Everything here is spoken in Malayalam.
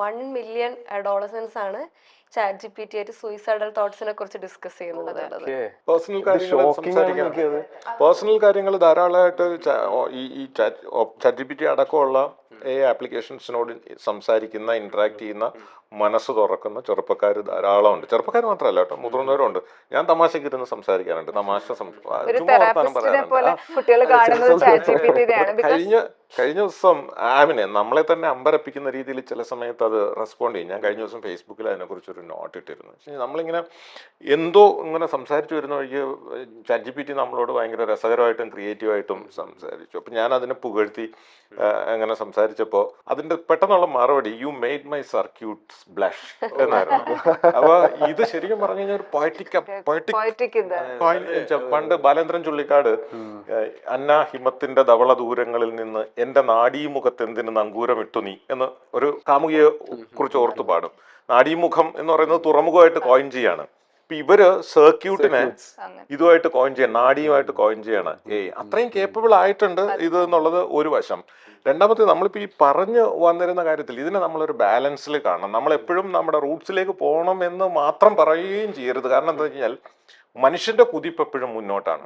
1 മില്യൺ അഡോളസൻസ് ആണ് ചാറ്റ് GPT ആയിട്ട് സൂയിസൈഡൽ തോട്ട്സിനെ കുറിച്ച് ഡിസ്കസ് ചെയ്യുന്നത്. പേഴ്സണൽ കാര്യങ്ങൾ സംസാരിക്കാൻ പേഴ്സണൽ കാര്യങ്ങൾ ധാരാളമായിട്ട് ഈ ചാറ്റ് GPT അടക്കമുള്ള ആപ്ലിക്കേഷൻസിനോട് സംസാരിക്കുന്ന ഇന്ററാക്ട് ചെയ്യുന്ന മനസ്സ് തുറക്കുന്ന ചെറുപ്പക്കാർ ധാരാളം ഉണ്ട്. ചെറുപ്പക്കാർ മാത്രമല്ല കേട്ടോ, മുതിർന്നവരും ഉണ്ട്. ഞാൻ തമാശക്ക് ഇരുന്ന് സംസാരിക്കാറുണ്ട്, കഴിഞ്ഞ ദിവസം ആമിനെ നമ്മളെ തന്നെ അമ്പരപ്പിക്കുന്ന രീതിയിൽ ചില സമയത്ത് അത് റെസ്പോണ്ട് ചെയ്യും. ഞാൻ കഴിഞ്ഞ ദിവസം ഫേസ്ബുക്കിൽ അതിനെക്കുറിച്ചൊരു നോട്ട് ഇട്ടിരുന്നു. നമ്മളിങ്ങനെ എന്തോ ഇങ്ങനെ സംസാരിച്ചു വരുന്ന വഴിക്ക് ചാറ്റ് GPT നമ്മളോട് ഭയങ്കര രസകരമായിട്ടും ക്രിയേറ്റീവായിട്ടും സംസാരിച്ചു. അപ്പം ഞാൻ അതിനെ പുകഴ്ത്തി അങ്ങനെ സംസാരിച്ചപ്പോൾ അതിൻ്റെ പെട്ടെന്നുള്ള മറുപടി you made my circuits blush എന്നായിരുന്നു. അപ്പോൾ ഇത് ശരിക്കും പറഞ്ഞു കഴിഞ്ഞാൽ ഒരു പോയറ്റിക് പണ്ട് ബാലേന്ദ്രൻ ചുള്ളിക്കാട് അന്ന ഹിമത്തിന്റെ ധവള ദൂരങ്ങളിൽ നിന്ന് എന്റെ നാഡീമുഖത്ത് എന്തിന് നങ്കൂരമിട്ടു നീ എന്ന് ഒരു കാമുകിയെ കുറിച്ച് ഓർത്തു പാടും. നാഡീമുഖം എന്ന് പറയുന്നത് തുറമുഖമായിട്ട് കോയിൻ ചെയ്യാണ്. ഇവര് സർക്യൂട്ടിനെ ഇതുമായിട്ട് കോയിൻ ചെയ്യണം, നാഡിയുമായിട്ട് കോയിൻ ചെയ്യണം. അത്രയും കേപ്പബിൾ ആയിട്ടുണ്ട് ഇത് എന്നുള്ളത് ഒരു വശം. രണ്ടാമത്തെ, നമ്മളിപ്പോൾ ഈ പറഞ്ഞു വന്നിരുന്ന കാര്യത്തിൽ ഇതിനെ നമ്മളൊരു ബാലൻസിൽ കാണണം. നമ്മളെപ്പോഴും നമ്മുടെ റൂട്ട്സിലേക്ക് പോകണം എന്ന് മാത്രം പറയുകയും ചെയ്യരുത്. കാരണം എന്താ വെച്ച് കഴിഞ്ഞാൽ മനുഷ്യന്റെ കുതിപ്പ് എപ്പോഴും മുന്നോട്ടാണ്.